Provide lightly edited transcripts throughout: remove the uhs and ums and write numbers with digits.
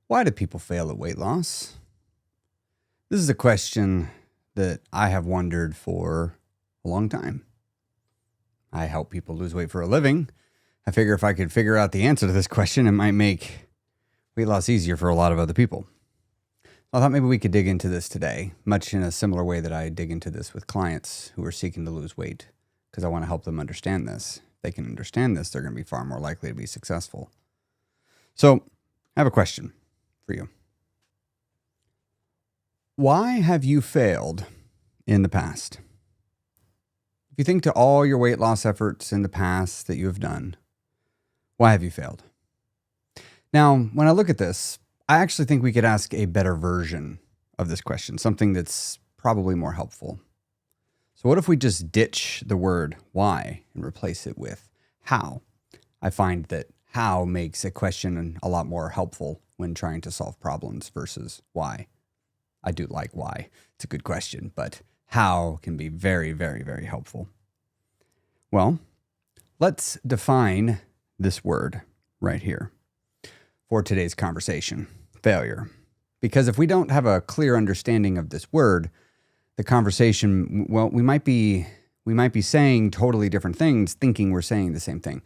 Why do people fail at weight loss? This is a question that I have wondered for a long time. I help people lose weight for a living. I figure if I could figure out the answer to this question, it might make weight loss easier for a lot of other people. I thought maybe we could dig into this today, much in a similar way that I dig into this with clients who are seeking to lose weight, because I want to help them understand this. If they can understand this, they're going to be far more likely to be successful. So I have a question for you. Why have you failed in the past? If you think to all your weight loss efforts in the past that you have done, why have you failed? Now, when I look at this, I actually think we could ask a better version of this question, something that's probably more helpful. So what if we just ditch the word why and replace it with how? I find that how makes a question a lot more helpful when trying to solve problems versus why. I do like why. It's a good question, but how can be very, very, very helpful. Well, let's define this word right here for today's conversation, failure. Because if we don't have a clear understanding of this word, the conversation, well, we might be saying totally different things, thinking we're saying the same thing.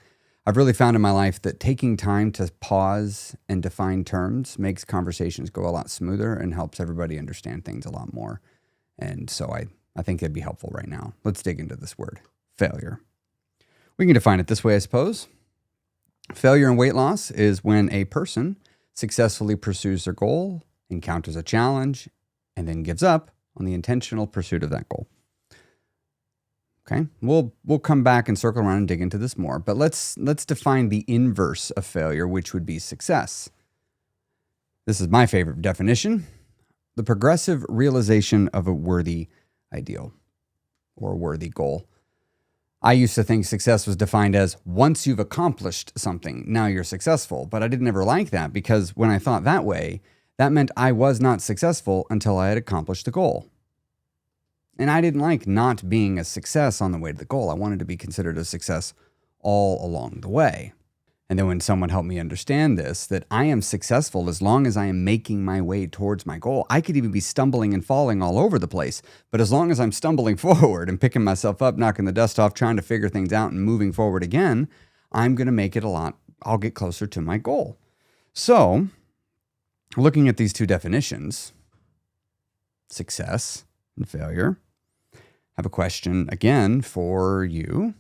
I've really found in my life that taking time to pause and define terms makes conversations go a lot smoother and helps everybody understand things a lot more. And so I think it'd be helpful right now. Let's dig into this word, failure. We can define it this way, I suppose. Failure in weight loss is when a person successfully pursues their goal, encounters a challenge, and then gives up on the intentional pursuit of that goal. Okay, we'll come back and circle around and dig into this more, but let's define the inverse of failure, which would be success. This is my favorite definition: the progressive realization of a worthy ideal or worthy goal. I used to think success was defined as once you've accomplished something, now you're successful, but I didn't ever like that because when I thought that way, that meant I was not successful until I had accomplished the goal. And I didn't like not being a success on the way to the goal. I wanted to be considered a success all along the way. And then when someone helped me understand this, that I am successful as long as I am making my way towards my goal. I could even be stumbling and falling all over the place. But as long as I'm stumbling forward and picking myself up, knocking the dust off, trying to figure things out and moving forward again, I'm going to make it I'll get closer to my goal. So looking at these two definitions, success and failure, I have a question again for you.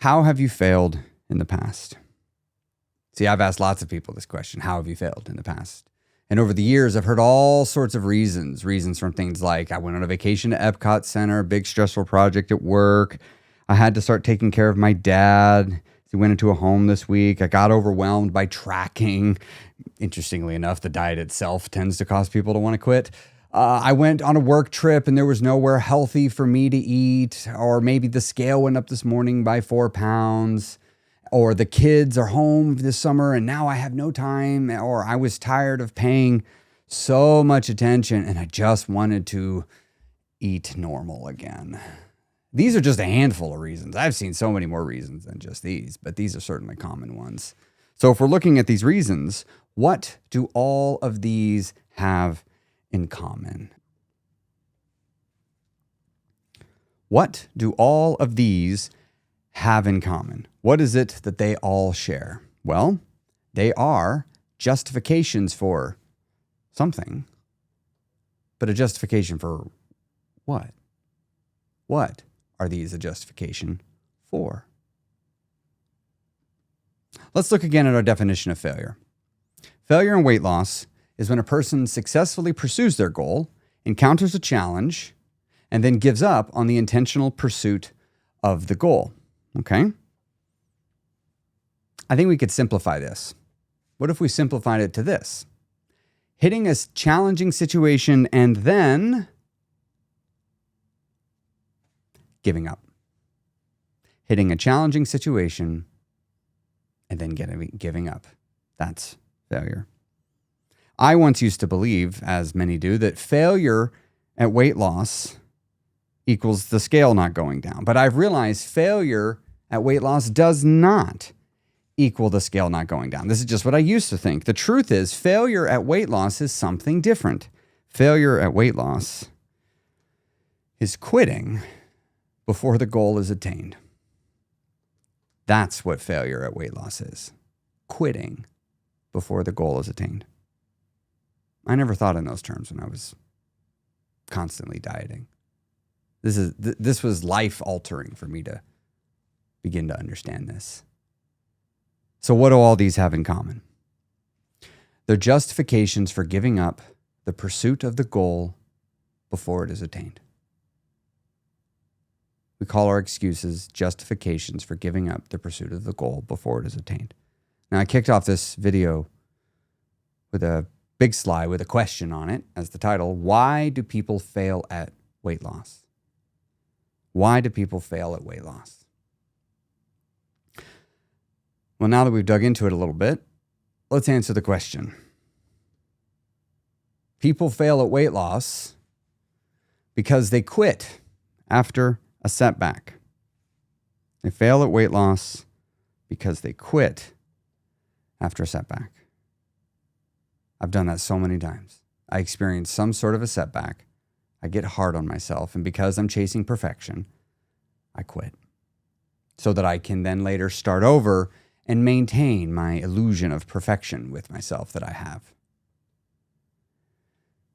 How have you failed in the past? See, I've asked lots of people this question. How have you failed in the past? And over the years, I've heard all sorts of reasons from things like I went on a vacation to Epcot Center, big stressful project at work. I had to start taking care of my dad. He went into a home this week. I got overwhelmed by tracking. Interestingly enough, the diet itself tends to cause people to want to quit. I went on a work trip and there was nowhere healthy for me to eat, or maybe the scale went up this morning by 4 pounds, or the kids are home this summer and now I have no time, or I was tired of paying so much attention and I just wanted to eat normal again. These are just a handful of reasons. I've seen so many more reasons than just these, but these are certainly common ones. So if we're looking at these reasons, what do all of these have in common? What do all of these have in common? What is it that they all share? Well, they are justifications for something, but a justification for what? What are these a justification for? Let's look again at our definition of failure. Failure in weight loss is when a person successfully pursues their goal, encounters a challenge, and then gives up on the intentional pursuit of the goal. Okay? I think we could simplify this. What if we simplified it to this? Hitting a challenging situation and then giving up. Hitting a challenging situation and then giving up. That's failure. I once used to believe, as many do, that failure at weight loss equals the scale not going down. But I've realized failure at weight loss does not equal the scale not going down. This is just what I used to think. The truth is, failure at weight loss is something different. Failure at weight loss is quitting before the goal is attained. That's what failure at weight loss is. Quitting before the goal is attained. I never thought in those terms when I was constantly dieting. This was life altering for me to begin to understand this. So what do all these have in common? They're justifications for giving up the pursuit of the goal before it is attained. We call our excuses justifications for giving up the pursuit of the goal before it is attained. Now, I kicked off this video with a big slide with a question on it as the title. Why do people fail at weight loss? Why do people fail at weight loss? Well, now that we've dug into it a little bit, let's answer the question. People fail at weight loss because they quit after a setback. They fail at weight loss because they quit after a setback. I've done that so many times. I experience some sort of a setback. I get hard on myself, and because I'm chasing perfection, I quit. So that I can then later start over and maintain my illusion of perfection with myself that I have.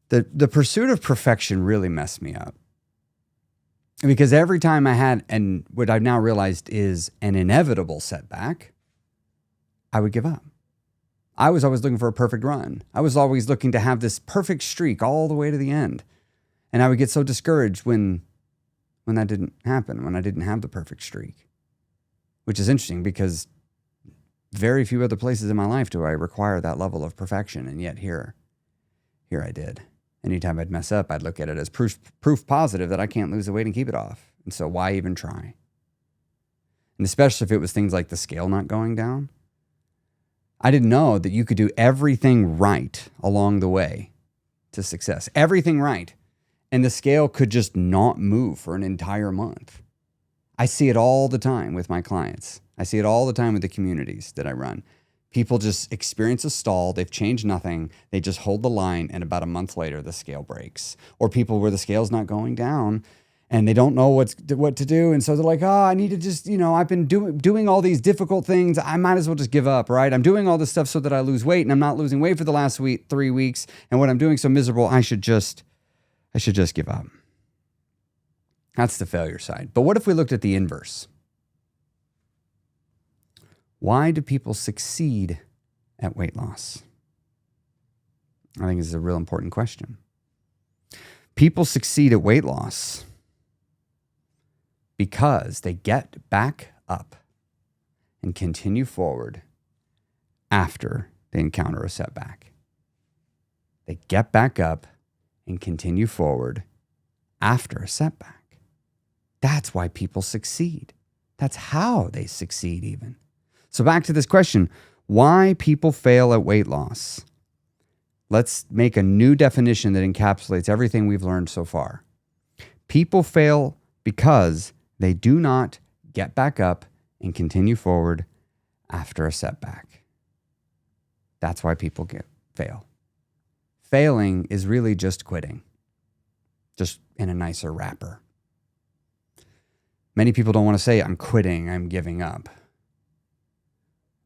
The pursuit of perfection really messed me up. Because every time I had, and what I've now realized is an inevitable setback, I would give up. I was always looking for a perfect run. I was always looking to have this perfect streak all the way to the end. And I would get so discouraged when that didn't happen, when I didn't have the perfect streak. Which is interesting because very few other places in my life do I require that level of perfection. And yet here I did. Anytime I'd mess up, I'd look at it as proof positive that I can't lose the weight and keep it off. And so why even try? And especially if it was things like the scale not going down. I didn't know that you could do everything right along the way to success. Everything right. And the scale could just not move for an entire month. I see it all the time with my clients. I see it all the time with the communities that I run. People just experience a stall. They've changed nothing. They just hold the line, and about a month later, the scale breaks. Or people where the scale's not going down, and they don't know what to do. And so they're like, I need to just, I've been doing all these difficult things. I might as well just give up, right? I'm doing all this stuff so that I lose weight, and I'm not losing weight for the last 3 weeks. And what I'm doing so miserable, I should just give up. That's the failure side. But what if we looked at the inverse? Why do people succeed at weight loss? I think this is a real important question. People succeed at weight loss because they get back up and continue forward after they encounter a setback. They get back up and continue forward after a setback. That's why people succeed. That's how they succeed even. So back to this question, why people fail at weight loss? Let's make a new definition that encapsulates everything we've learned so far. People fail because they do not get back up and continue forward after a setback. That's why people fail. Failing is really just quitting, just in a nicer wrapper. Many people don't want to say, I'm quitting, I'm giving up.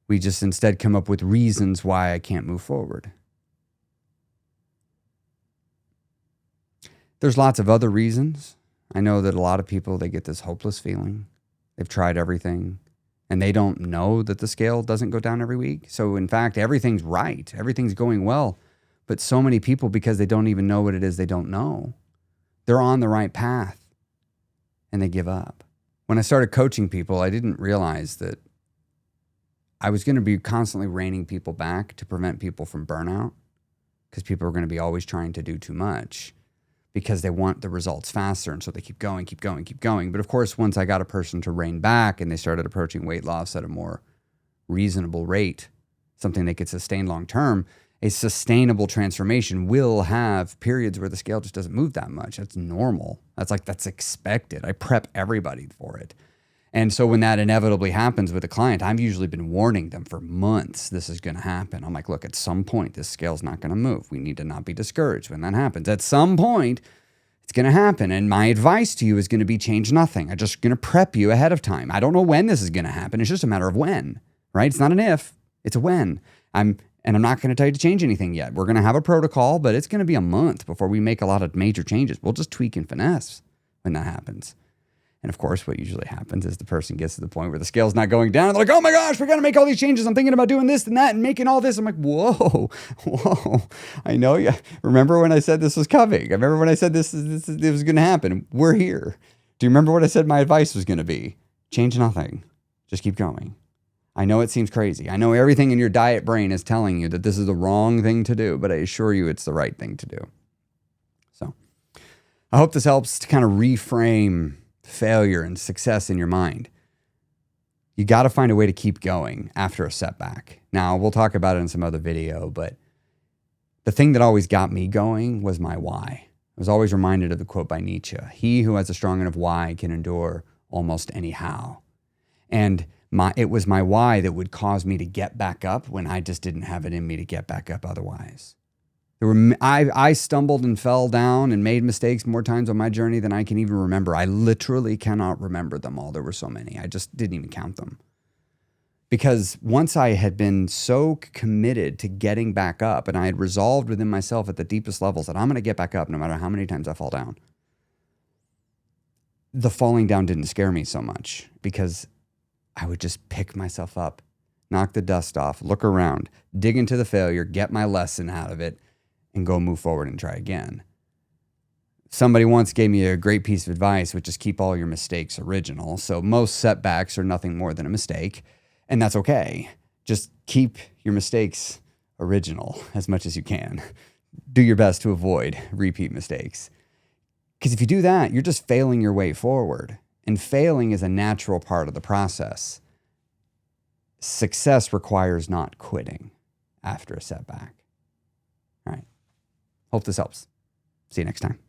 We just instead come up with reasons why I can't move forward. There's lots of other reasons. I know that a lot of people, they get this hopeless feeling. They've tried everything, and they don't know that the scale doesn't go down every week. So in fact, everything's right. Everything's going well. But so many people, because they don't even know what it is they don't know, they're on the right path, and they give up. When I started coaching people, I didn't realize that I was going to be constantly reining people back to prevent people from burnout, because people are going to be always trying to do too much because they want the results faster. And so they keep going. But of course, once I got a person to rein back and they started approaching weight loss at a more reasonable rate, something they could sustain long term, a sustainable transformation will have periods where the scale just doesn't move that much. That's normal. That's expected. I prep everybody for it. And so when that inevitably happens with a client, I've usually been warning them for months, this is going to happen. I'm like, look, at some point, this scale's not going to move. We need to not be discouraged when that happens. At some point, it's going to happen. And my advice to you is going to be change nothing. I'm just going to prep you ahead of time. I don't know when this is going to happen. It's just a matter of when, right? It's not an if, it's a when. I'm not going to tell you to change anything yet. We're going to have a protocol, but it's going to be a month before we make a lot of major changes. We'll just tweak and finesse when that happens. And of course, what usually happens is the person gets to the point where the scale's not going down. They're like, oh my gosh, we got to make all these changes. I'm thinking about doing this and that and making all this. I'm like, whoa. I know you. Remember when I said this was coming? I remember when I said this was going to happen. We're here. Do you remember what I said my advice was going to be? Change nothing. Just keep going. I know it seems crazy. I know everything in your diet brain is telling you that this is the wrong thing to do, but I assure you it's the right thing to do. So I hope this helps to kind of reframe failure and success in your mind. You got to find a way to keep going after a setback. Now, we'll talk about it in some other video, but the thing that always got me going was my why. I was always reminded of the quote by Nietzsche, he who has a strong enough why can endure almost any how. And it was my why that would cause me to get back up when I just didn't have it in me to get back up otherwise. I stumbled and fell down and made mistakes more times on my journey than I can even remember. I literally cannot remember them all. There were so many. I just didn't even count them. Because once I had been so committed to getting back up and I had resolved within myself at the deepest levels that I'm going to get back up no matter how many times I fall down, the falling down didn't scare me so much because I would just pick myself up, knock the dust off, look around, dig into the failure, get my lesson out of it, and go move forward and try again. Somebody once gave me a great piece of advice, which is keep all your mistakes original. So most setbacks are nothing more than a mistake, and that's okay. Just keep your mistakes original as much as you can. Do your best to avoid repeat mistakes. Because if you do that, you're just failing your way forward. And failing is a natural part of the process. Success requires not quitting after a setback. All right. Hope this helps. See you next time.